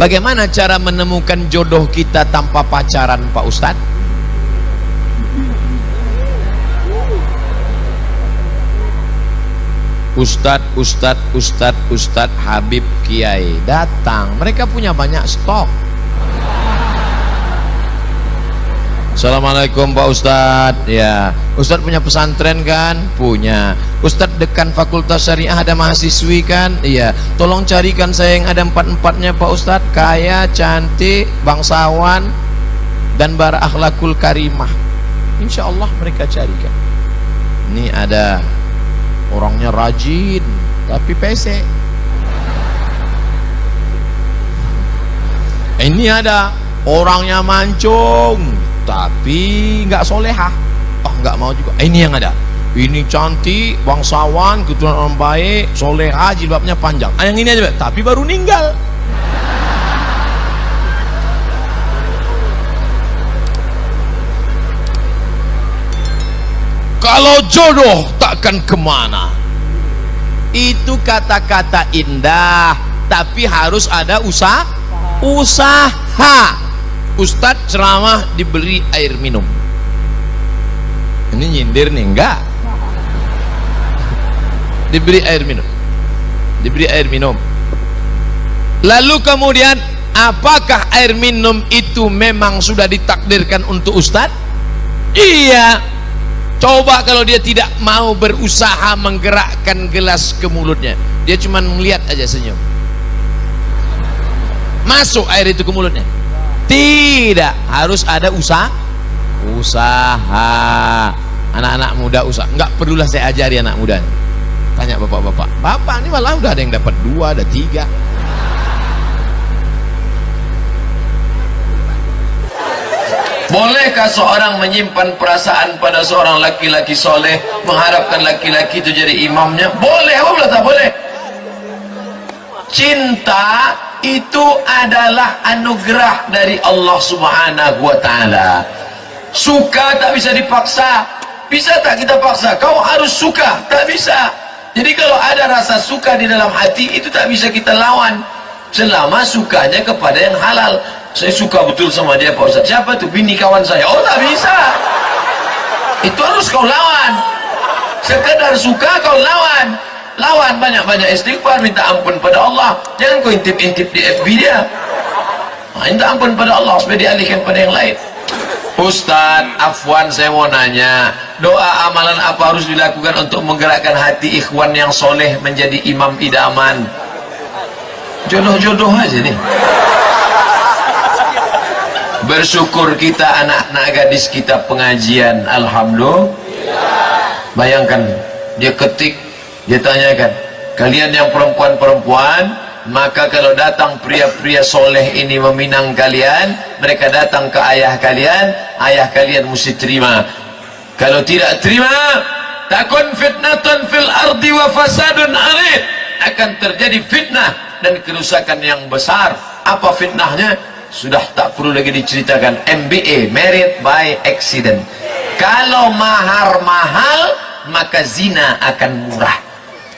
Bagaimana cara menemukan jodoh kita tanpa pacaran, Pak Ustadz? Ustadz Habib Kiai datang, mereka punya banyak stok. Assalamualaikum Pak Ustadz. Ya, Ustadz punya pesantren kan? Punya. Ustadz dekan Fakultas Syariah ada mahasiswi kan? Iya. Tolong carikan saya yang ada empat-empatnya Pak Ustadz, kaya, cantik, bangsawan, dan berakhlakul karimah. Insya Allah mereka carikan. Ini ada orangnya rajin tapi pesek. Ini ada orangnya mancung tapi nggak solehah. Oh, nggak mau juga. Ini yang ada. Ini cantik, bangsawan, keturunan orang baik, solehah, jilbabnya panjang. Yang ini aja, tapi baru ninggal. Kalau jodoh takkan kemana. Itu kata-kata indah, tapi harus ada usaha. Ustadz ceramah diberi air minum. Ini nyindir nih, enggak? Diberi air minum. Diberi air minum. Lalu kemudian, apakah air minum itu memang sudah ditakdirkan untuk Ustadz? Iya. Coba kalau dia tidak mau berusaha menggerakkan gelas ke mulutnya, dia cuma melihat aja senyum, masuk air itu ke mulutnya? Tidak, harus ada usaha. Anak-anak muda usaha. Enggak perlulah saya ajari anak muda. Tanya bapak-bapak. Bapak ini malah udah ada yang dapat 2, ada 3. Bolehkah seorang menyimpan perasaan pada seorang laki-laki soleh, mengharapkan laki-laki itu jadi imamnya? Boleh, apa tak boleh? Cinta itu adalah anugerah dari Allah Subhanahu wa ta'ala. Suka tak bisa dipaksa. Bisa tak kita paksa? Kau harus suka, tak bisa. Jadi kalau ada rasa suka di dalam hati, itu tak bisa kita lawan, selama sukanya kepada yang halal. Saya suka betul sama dia Pak Ustaz. Siapa tuh? Bini kawan saya. Oh, tak bisa. Itu harus kau lawan. Sekedar suka kau lawan. Lawan, banyak-banyak istighfar, minta ampun pada Allah. Jangan kau intip-intip di FB dia. Minta ampun pada Allah supaya dialihkan pada yang lain. Ustaz, afwan, saya mau nanya, doa amalan apa harus dilakukan untuk menggerakkan hati ikhwan yang soleh menjadi imam idaman? Jodoh-jodoh aja nih. Bersyukur kita anak-anak gadis kita pengajian, alhamdulillah. Bayangkan, dia ketik, dia tanyakan, kalian yang perempuan-perempuan, maka kalau datang pria-pria soleh ini meminang kalian, mereka datang ke ayah kalian mesti terima. Kalau tidak terima, takun fitnatun fil ardi wa fasadun arid, akan terjadi fitnah dan kerusakan yang besar. Apa fitnahnya? Sudah tak perlu lagi diceritakan. MBA, married by accident. Kalau mahar mahal, maka zina akan murah.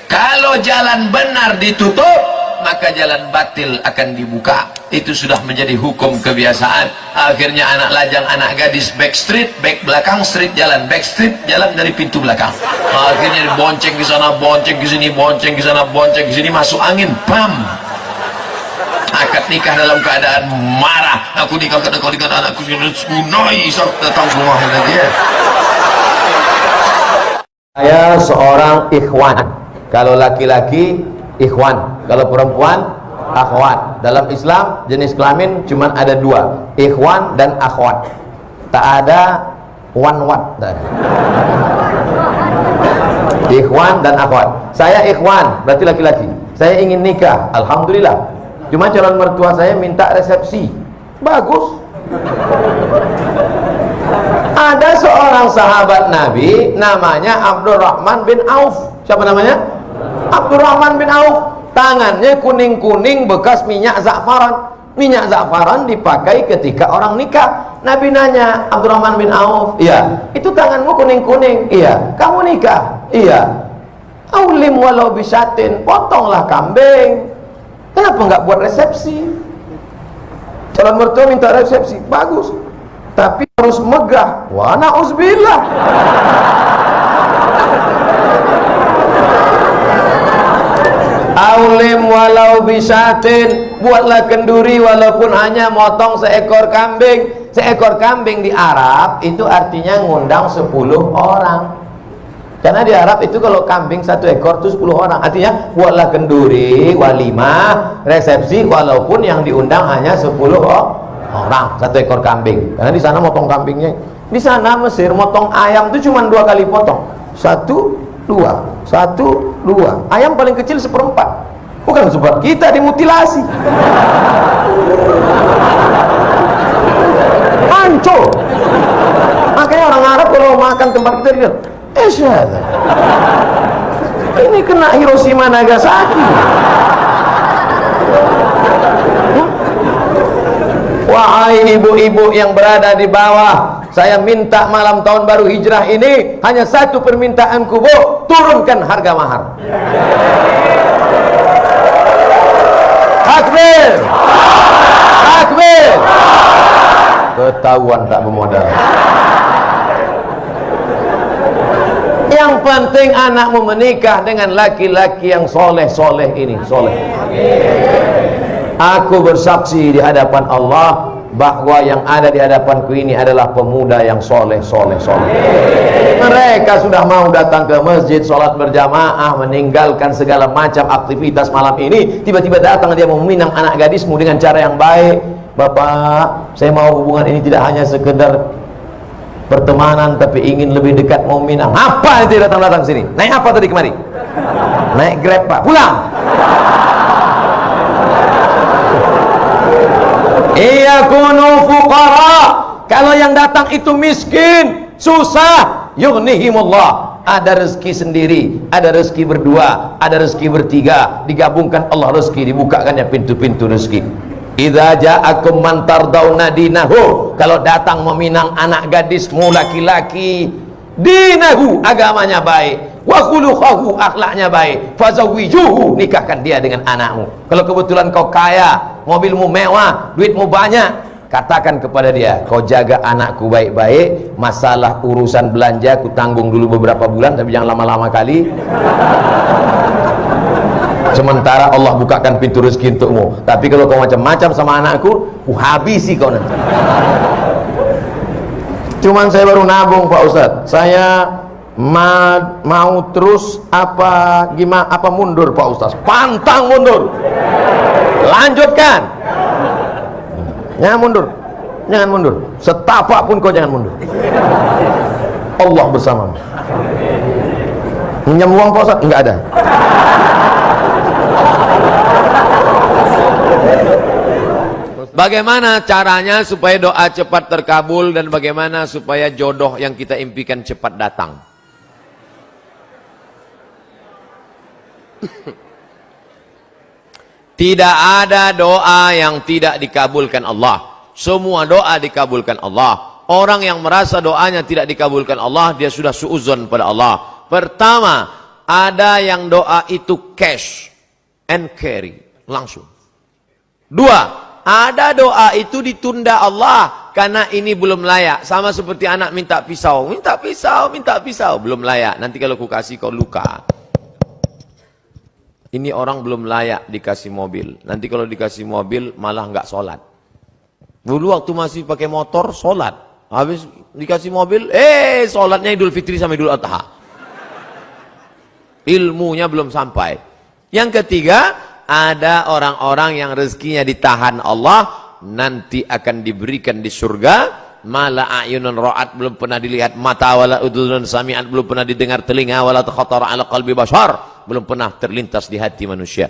Kalau jalan benar ditutup, maka jalan batil akan dibuka. Itu sudah menjadi hukum kebiasaan. Akhirnya anak lajang, anak gadis back street, back belakang street jalan, back street jalan dari pintu belakang. Akhirnya bonceng ke sana, bonceng ke sini, bonceng ke sana, bonceng ke sini, masuk angin, bam. Akad nikah dalam keadaan marah. Aku nikah karena kau nikah anakku, sunoi, datang ke rumah dia. Saya seorang ikhwan. Kalau laki-laki ikhwan, kalau perempuan akhwat. Dalam Islam jenis kelamin cuma ada 2, ikhwan dan akhwat. Tak ada wanwat. Ikhwan dan akhwat. Saya ikhwan, berarti laki-laki. Saya ingin nikah, alhamdulillah. Cuma calon mertua saya minta resepsi. Bagus. Ada seorang sahabat Nabi namanya Abdurrahman bin Auf. Siapa namanya? Abdurrahman bin Auf. Tangannya kuning-kuning bekas minyak za'faran. Minyak za'faran dipakai ketika orang nikah. Nabi nanya, Abdurrahman bin Auf, iya, itu tanganmu kuning-kuning? Iya. Kamu nikah? Iya. Aulim walau bisatin, potonglah kambing. Kenapa enggak buat resepsi? Calon mertua minta resepsi, bagus. Tapi harus megah. Wa na'udzubillah. Aulim walau bisatin, buatlah kenduri walaupun hanya motong seekor kambing. Seekor kambing di Arab itu artinya ngundang 10 orang. Karena di Arab itu kalau kambing 1 ekor itu 10 orang. Artinya buatlah kenduri, walimah, resepsi walaupun yang diundang hanya 10 orang, 1 ekor kambing. Karena di sana motong kambingnya. Di sana Mesir motong ayam itu cuma 2 kali potong. 1, 2, 1, 2. Ayam paling kecil 1/4. Bukan sebab kita dimutilasi. Hancur. Makanya orang Arab kalau makan tempat kita dia, ini kena Hiroshima Nagasaki. Wahai ibu-ibu yang berada di bawah, saya minta malam tahun baru hijrah ini hanya 1 permintaanku, Bu, turunkan harga mahar. Takbir, takbir. Ketahuan tak bermodal. Yang penting anakmu menikah dengan laki-laki yang soleh-soleh ini, soleh. Aku bersaksi di hadapan Allah bahwa yang ada di hadapanku ini adalah pemuda yang soleh. Mereka sudah mau datang ke masjid, sholat berjamaah, meninggalkan segala macam aktivitas malam ini. Tiba-tiba datang dia mau meminang anak gadismu dengan cara yang baik. Bapak, saya mau hubungan ini tidak hanya sekedar pertemanan, tapi ingin lebih dekat, mau minang. Apa itu datang sini? Naik apa tadi kemari? Naik Grab, Pak. Pulang. Iyakunu fuqara. Kalau yang datang itu miskin, susah, yughnihimullah. Ada rezeki sendiri, ada rezeki berdua, ada rezeki bertiga, digabungkan Allah rezeki, dibukakannya pintu-pintu rezeki. Idza ja'akum man tardawna dinahu, kalau datang meminang anak gadismu laki-laki, dinahu, agamanya baik, wa khuluquhu, akhlaknya baik, fazawwijuhu, nikahkan dia dengan anakmu. Kalau kebetulan kau kaya, mobilmu mewah, duitmu banyak, katakan kepada dia, kau jaga anakku baik-baik, masalah urusan belanja ku tanggung dulu beberapa bulan, tapi jangan lama-lama kali. Sementara Allah bukakan pintu rezeki untukmu. Tapi kalau kau macam-macam sama anakku, ku habisi kau nanti. Cuman saya baru nabung, Pak Ustadz. Saya mau terus apa gimana, apa mundur, Pak Ustadz? Pantang mundur. Lanjutkan. Jangan mundur. Jangan mundur. Setapak pun kau jangan mundur. Allah bersamamu. Minjam uang, Pak Ustadz? Enggak ada. Bagaimana caranya supaya doa cepat terkabul dan bagaimana supaya jodoh yang kita impikan cepat datang? Tidak ada doa yang tidak dikabulkan Allah. Semua doa dikabulkan Allah. Orang yang merasa doanya tidak dikabulkan Allah, dia sudah suudzon pada Allah. Pertama, ada yang doa itu cash and carry, langsung. Dua, ada doa itu ditunda Allah karena ini belum layak. Sama seperti anak minta pisau, belum layak. Nanti kalau ku kasih kau luka. Ini orang belum layak dikasih mobil. Nanti kalau dikasih mobil malah nggak sholat. Dulu waktu masih pakai motor sholat, habis dikasih mobil, sholatnya Idul Fitri sama Idul Adha. Ilmunya belum sampai. Yang ketiga, ada orang-orang yang rezekinya ditahan Allah, nanti akan diberikan di surga. Mala a'yunun ra'at, belum pernah dilihat mata, wala udhunun sami'at, belum pernah didengar telinga, wala takhatara ala qalbi bashar, belum pernah terlintas di hati manusia.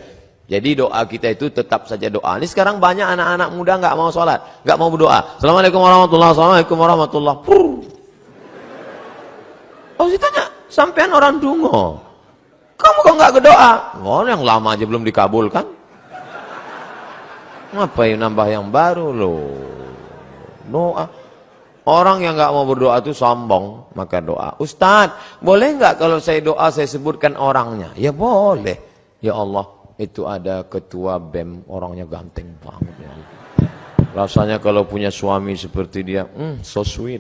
Jadi doa kita itu tetap saja doa. Ini sekarang banyak anak-anak muda nggak mau sholat, nggak mau berdoa. Assalamualaikum warahmatullahi wabarakatuh. Assalamualaikum warahmatullahi wabarakatuh. Oh, ditanya, sampean orang dungo, kamu kok nggak berdoa? Oh, yang lama aja belum dikabulkan. Ngapain nambah yang baru loh? Doa. Orang yang nggak mau berdoa itu sombong, maka doa. Ustadz, boleh nggak kalau saya doa saya sebutkan orangnya? Ya boleh. Ya Allah, itu ada ketua BEM, orangnya ganteng banget. Ya. Rasanya kalau punya suami seperti dia, so sweet.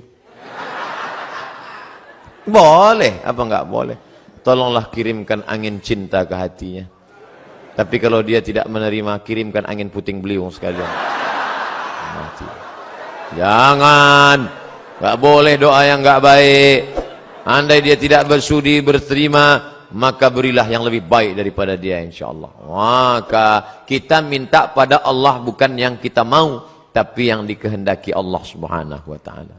Boleh, apa enggak boleh? Tolonglah kirimkan angin cinta ke hatinya. Tapi kalau dia tidak menerima, kirimkan angin puting beliung sekalian. Mati. Jangan, enggak boleh doa yang enggak baik. Andai dia tidak bersudi berterima, maka berilah yang lebih baik daripada dia, insyaallah. Maka kita minta pada Allah bukan yang kita mau, tapi yang dikehendaki Allah Subhanahu wa taala.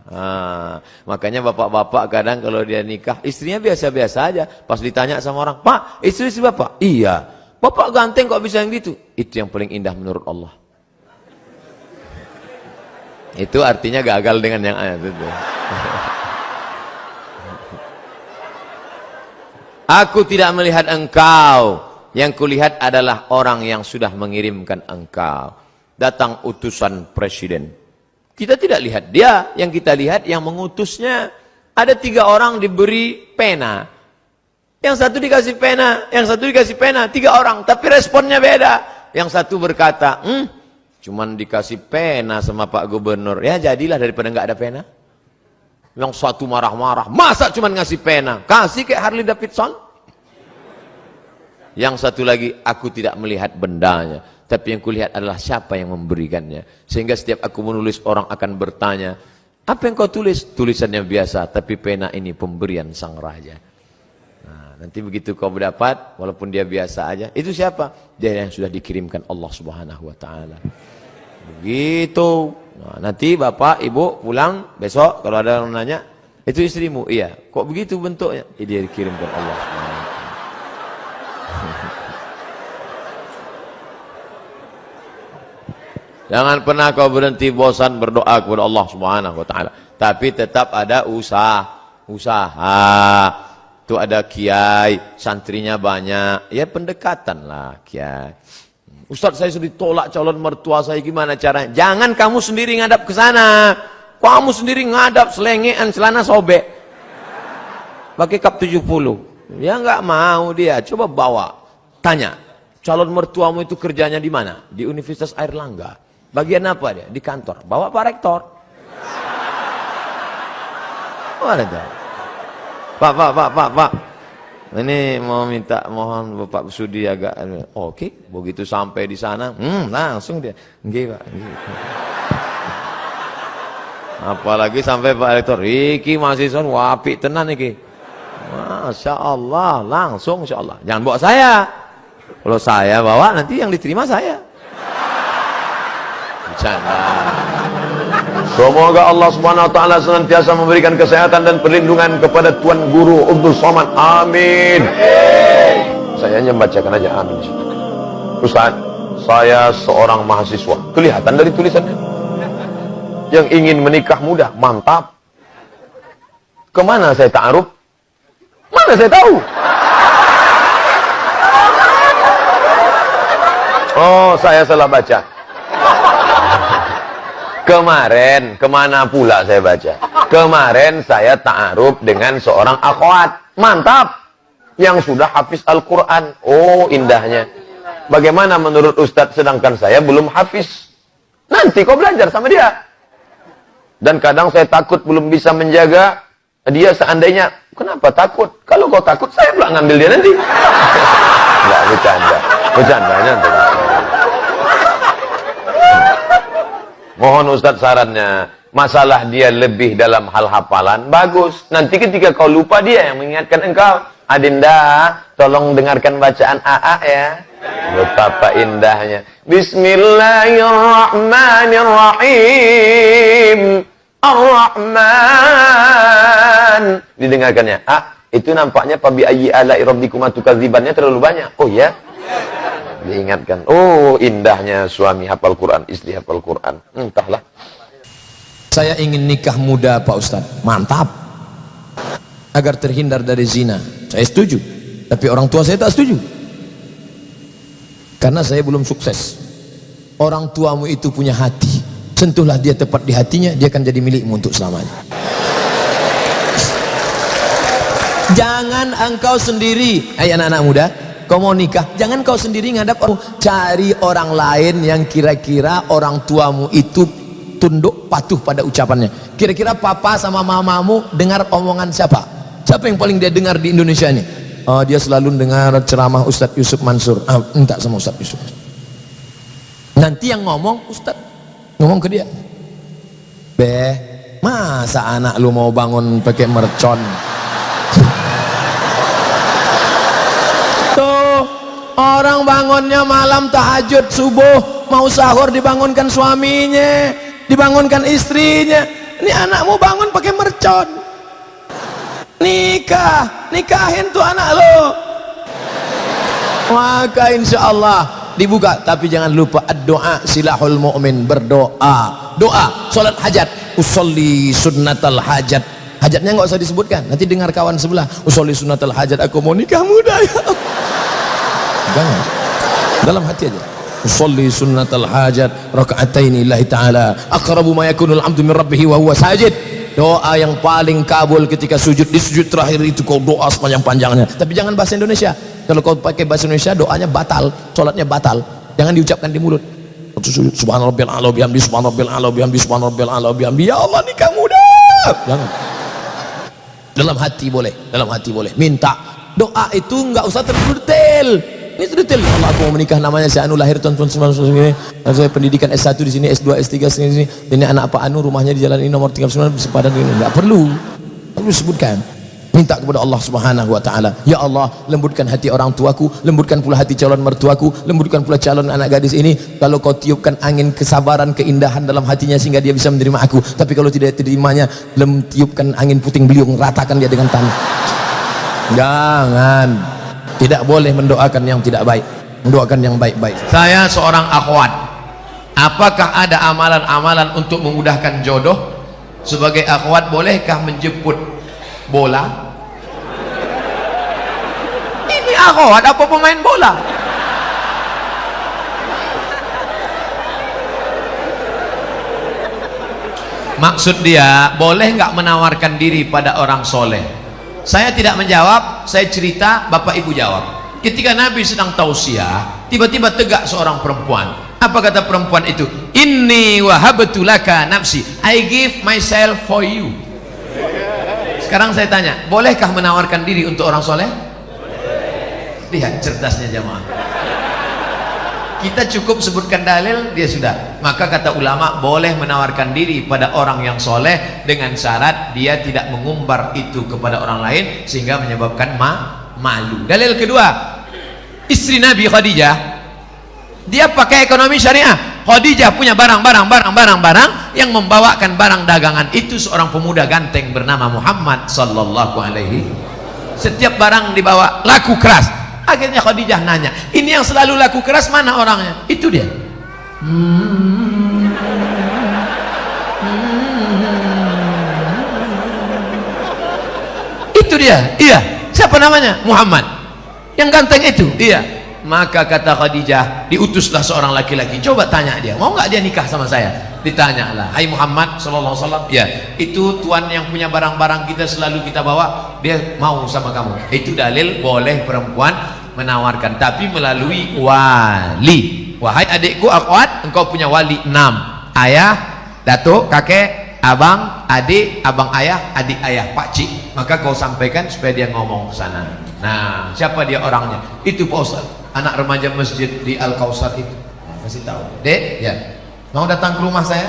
Makanya bapak-bapak kadang kalau dia nikah, istrinya biasa-biasa aja. Pas ditanya sama orang, "Pak, istri bapak?" "Iya." "Bapak ganteng kok bisa yang gitu?" Itu yang paling indah menurut Allah. Itu artinya gagal dengan yang ayat itu. Aku tidak melihat engkau, yang kulihat adalah orang yang sudah mengirimkan engkau. Datang utusan presiden, kita tidak lihat dia, yang kita lihat yang mengutusnya. Ada 3 orang diberi pena, yang satu dikasih pena, yang satu dikasih pena, 3 orang, tapi responnya beda. Yang satu berkata, cuman dikasih pena sama Pak Gubernur, ya jadilah daripada nggak ada pena. Yang satu marah-marah, masa cuman ngasih pena, kasih kayak Harley Davidson. Yang satu lagi, aku tidak melihat bendanya, tapi yang kulihat adalah siapa yang memberikannya. Sehingga setiap aku menulis, orang akan bertanya, apa yang kau tulis? Tulisannya biasa, tapi pena ini pemberian sang raja. Nah, nanti begitu kau mendapat, walaupun dia biasa aja, itu siapa? Dia yang sudah dikirimkan Allah Subhanahu wa taala. Begitu. Nah, nanti bapak, ibu pulang besok, kalau ada yang nanya, itu istrimu? Iya. Kok begitu bentuknya? Dia dikirimkan Allah Subhanahu wa taala. Jangan pernah kau berhenti bosan berdoa kepada Allah Subhanahu wa taala. Tapi tetap ada usaha. Itu ada kiai, santrinya banyak. Ya pendekatan lah kiai. Ustaz, saya sudah ditolak calon mertua saya, gimana caranya? Jangan kamu sendiri ngadap ke sana. Kamu sendiri ngadap selengean celana sobek. Pakai kap 70. Ya enggak mau dia. Coba bawa. Tanya, calon mertuamu itu kerjanya di mana? Di Universitas Airlangga. Bagian apa dia? Di kantor. Bawa Pak Rektor. Mana itu? Pak. Ini mau minta, mohon Bapak Sudi agak. Oke, begitu sampai di sana, langsung dia. Nggih, Pak. Apalagi sampai Pak Rektor, iki mahasiswa wapi tenan iki. Masya Allah, langsung insya Allah. Jangan bawa saya. Kalau saya bawa, nanti yang diterima saya. Bercanda. Semoga Allah Subhanahu wa taala senantiasa memberikan kesehatan dan perlindungan kepada Tuan Guru Abdul Somad. Amin. Saya hanya membacakan aja amin. Ustaz, saya seorang mahasiswa. Kelihatan dari tulisannya. Yang ingin menikah muda, mantap. Kemana saya ta'aruf? Mana saya tahu? Oh, saya salah baca. Kemarin, kemana pula saya baca? Kemarin saya ta'aruf dengan seorang akhwat. Mantap. Yang sudah hafiz Al-Quran. Oh, indahnya. Bagaimana menurut Ustadz sedangkan saya belum hafiz? Nanti kau belajar sama dia. Dan kadang saya takut belum bisa menjaga dia seandainya. Kenapa takut? Kalau kau takut, saya pula ngambil dia nanti. Enggak, bercanda. Bercandanya nanti. Mohon Ustadz sarannya. Masalah dia lebih dalam hal hafalan, bagus. Nanti ketika kau lupa, dia yang mengingatkan engkau. Adinda, tolong dengarkan bacaan AA ya. Betapa indahnya. Bismillahirrahmanirrahim. Ar-Rahman. Didengarkannya. Itu nampaknya Fabi ayyi ala'i rabbikuma tukadzibannya terlalu banyak. Oh ya. Diingatkan. Oh, indahnya suami hafal Quran, istri hafal Quran. Entahlah. Saya ingin nikah muda Pak Ustadz. Mantap. Agar terhindar dari zina. Saya setuju. Tapi orang tua saya tak setuju. Karena saya belum sukses. Orang tuamu itu punya hati. Sentuhlah dia tepat di hatinya, dia akan jadi milikmu untuk selamanya. Jangan engkau sendiri, anak-anak muda, kau mau nikah, jangan kau sendiri ngadap. Cari orang lain yang kira-kira orang tuamu itu tunduk patuh pada ucapannya. Kira-kira papa sama mamamu dengar omongan siapa? Siapa yang paling dia dengar di Indonesia ini? Dia selalu dengar ceramah Ustadz Yusuf Mansur. Minta sama Ustadz Yusuf. Nanti yang ngomong Ustadz ngomong ke dia, masa anak lu mau bangun pakai mercon? Tuh orang bangunnya malam tahajud subuh, mau sahur dibangunkan suaminya, dibangunkan istrinya. Ini anakmu bangun pakai mercon. Nikahin tuh anak lo. Maka insya Allah dibuka. Tapi jangan lupa doa silahul mu'min, berdoa. Doa sholat hajat, usolli sunnatal hajat. Hajatnya nggak usah disebutkan, nanti dengar kawan sebelah, usolli sunnatal hajat, aku mau nikah muda ya. Jangan, dalam hati aja, usolli sunnatal hajat raka'ataini lillahi ta'ala aqrabu ma yakunul abdu min rabbih wa huwa sajid. Doa yang paling kabul ketika sujud. Di sujud terakhir itu kau doa sepanjang-panjangnya, tapi jangan bahasa Indonesia. Kalau kau pakai bahasa Indonesia doanya batal, sholatnya batal. Jangan diucapkan di mulut. Subhanallah a'la bihamdi, subhanallah bihamdi, subhanallah bihamdi, ya Allah nikah muda. Jangan. Dalam hati boleh, dalam hati boleh. Minta doa itu nggak usah terlalu detail. Ini detail. Ya Allah, aku mau menikah, namanya si Anu, lahir tahun 1999, saya pendidikan S1 di sini, S2, S3 sini. Ini anak apa Anu, rumahnya di jalan ini, nomor 39, sepadan ini. Enggak perlu. Perlu sebutkan. Minta kepada Allah Subhanahu wa taala, ya Allah, lembutkan hati orang tuaku, lembutkan pula hati calon mertuaku, lembutkan pula calon anak gadis ini. Kalau kau tiupkan angin kesabaran, keindahan dalam hatinya sehingga dia bisa menerima aku. Tapi kalau tidak terimanya, tiupkan angin puting beliung, ratakan dia dengan tanah. Jangan. Tidak boleh mendoakan yang tidak baik, mendoakan yang baik-baik. Saya seorang akhwat. Apakah ada amalan-amalan untuk memudahkan jodoh? Sebagai akhwat, bolehkah menjemput bola? Ini akhwat apa pemain bola? Maksud dia, boleh nggak menawarkan diri pada orang soleh? Saya tidak menjawab, saya cerita, bapak ibu jawab. Ketika Nabi sedang tausiah, tiba-tiba tegak seorang perempuan. Apa kata perempuan itu? Inni wahabtu laka nafsi, I give myself for you. Sekarang saya tanya, bolehkah menawarkan diri untuk orang soleh? Lihat cerdasnya jamaah. Kita cukup sebutkan dalil, dia sudah. Maka kata ulama, boleh menawarkan diri pada orang yang soleh dengan syarat dia tidak mengumbar itu kepada orang lain sehingga menyebabkan malu. Dalil kedua, istri Nabi Khadijah, dia pakai ekonomi syariah. Khadijah punya barang yang membawakan barang dagangan itu seorang pemuda ganteng bernama Muhammad sallallahu alaihi. Setiap barang dibawa laku keras. Akhirnya Khadijah nanya, ini yang selalu laku keras mana orangnya? Itu dia. Itu dia. Iya. Siapa namanya? Muhammad. Yang ganteng itu. Iya. Maka kata Khadijah, diutuslah seorang laki-laki. Coba tanya dia, mau nggak dia nikah sama saya? Ditanyalah, hai Muhammad sallallahu alaihi wasallam, ya, itu tuan yang punya barang-barang kita selalu kita bawa, dia mau sama kamu. Itu dalil boleh perempuan menawarkan, tapi melalui wali. Wahai adikku akhwat, engkau punya wali 6. Ayah, datuk, kakek, abang, adik, abang ayah, adik ayah, pakcik. Maka kau sampaikan supaya dia ngomong ke sana. Nah, siapa dia orangnya? Itu Pak Ustaz, anak remaja masjid di Al-Kausar itu. Kasih tahu. Dek, ya. Mau datang ke rumah saya?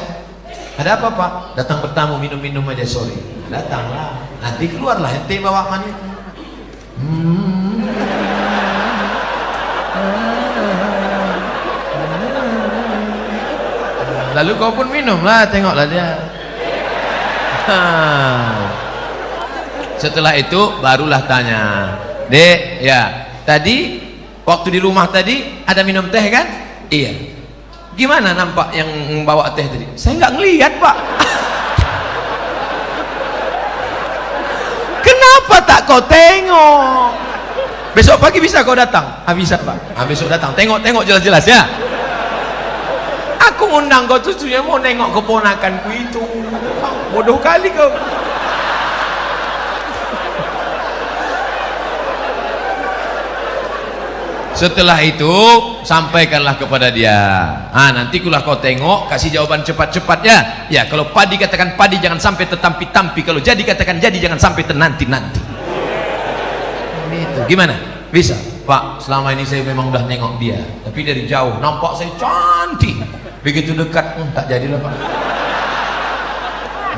Ada apa Pak? Datang bertamu, minum-minum aja sore. Datanglah. Nanti keluarlah ente bawa mani. Lalu kau pun minumlah, tengoklah dia. Setelah itu barulah tanya, Dek, ya, tadi waktu di rumah tadi ada minum teh kan? Iya. Gimana nampak yang membawa teh tadi? Saya nggak ngelihat Pak. Kenapa tak kau tengok? Besok pagi bisa kau datang? Bisa Pak. Besok datang, tengok jelas-jelas ya. Aku ngundang kau tujuannya mau nengok keponakanku itu. Bodoh kali kau. Setelah itu sampaikanlah kepada dia. Nanti kulah kau tengok, kasih jawaban cepat-cepat ya. Ya, kalau padi katakan padi, jangan sampai tetampi-tampi. Kalau jadi katakan jadi, jangan sampai tenanti-nanti. Gitu. Gimana? Bisa? Pak, selama ini saya memang udah nengok dia, tapi dari jauh nampak saya cantik. Begitu dekat, tak jadilah Pak.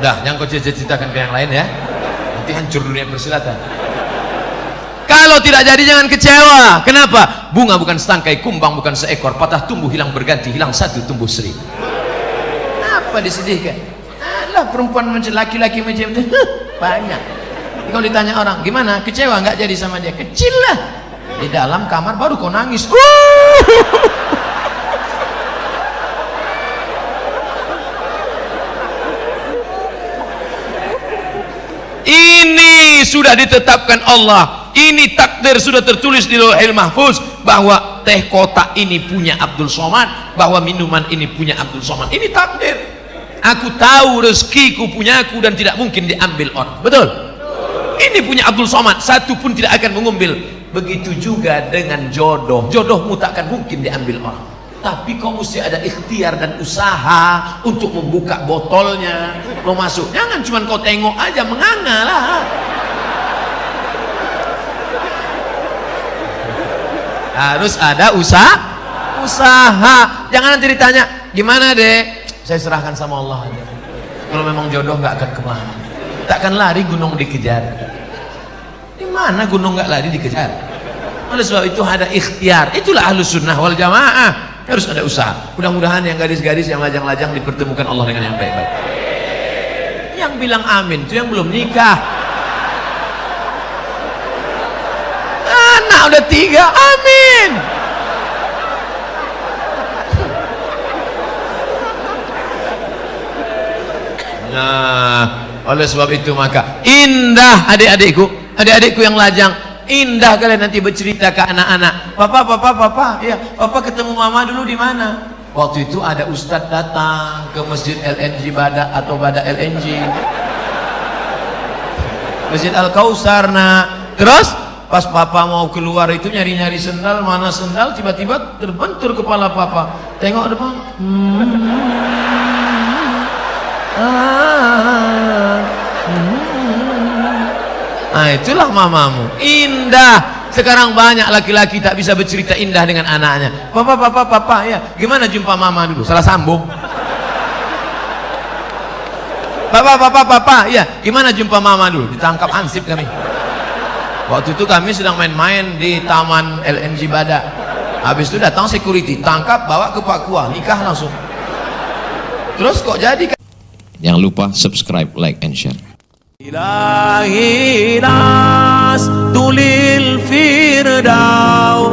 Dah, jangan kau ceritakan ke yang lain ya. Nanti hancur dunia persilatan. Kalau tidak jadi jangan kecewa. Kenapa? Bunga bukan setangkai, kumbang bukan seekor, patah tumbuh hilang berganti, hilang satu tumbuh seribu. Apa disedihkan? Alah, perempuan macam laki-laki macam itu banyak. Kalau ditanya orang, gimana? Kecewa nggak jadi sama dia? Kecil lah. Di dalam kamar baru kau nangis. Ini sudah ditetapkan Allah. Ini takdir sudah tertulis di Lauhil Mahfuz bahwa teh kotak ini punya Abdul Somad, bahwa minuman ini punya Abdul Somad. Ini takdir. Aku tahu rezekiku punya aku dan tidak mungkin diambil orang. Betul? Ini punya Abdul Somad, satu pun tidak akan mengambil. Begitu juga dengan jodoh. Jodohmu tak akan mungkin diambil orang. Tapi kau mesti ada ikhtiar dan usaha untuk membuka botolnya, mau masuk. Jangan cuma kau tengok aja menganga lah. Harus ada usaha. Jangan nanti ditanya gimana dek, saya serahkan sama Allah aja. Kalau memang jodoh nggak akan kemana, takkan lari gunung dikejar. Di mana gunung nggak lari dikejar? Oleh sebab itu ada ikhtiar. Itulah Ahlus Sunnah wal Jamaah. Harus ada usaha. Mudah-mudahan yang gadis-gadis, yang lajang-lajang dipertemukan Allah dengan yang baik-baik. Yang bilang amin itu yang belum nikah. Anak udah 3, amin. Nah, oleh sebab itu maka indah adik-adikku yang lajang, indah kalian nanti bercerita ke anak-anak. Papa, ya, papa ketemu mama dulu di mana? Waktu itu ada ustadz datang ke masjid LNG Bada atau Bada LNG, Masjid Al-Kausar. Nah, terus pas papa mau keluar itu nyari-nyari sendal, mana sendal, tiba-tiba terbentur kepala papa. Tengok depan. Nah, itulah mamamu. Indah. Sekarang banyak laki-laki tak bisa bercerita indah dengan anaknya. Papa, ya, gimana jumpa mama dulu? Salah sambung. Papa, ya, gimana jumpa mama dulu? Ditangkap ansip kami. Waktu itu kami sedang main-main di taman LNG Bada. Habis itu datang security, tangkap, bawa ke Papua, nikah langsung. Terus kok jadi? Jangan lupa subscribe, like, and share. Ilahi nas tulil firdaus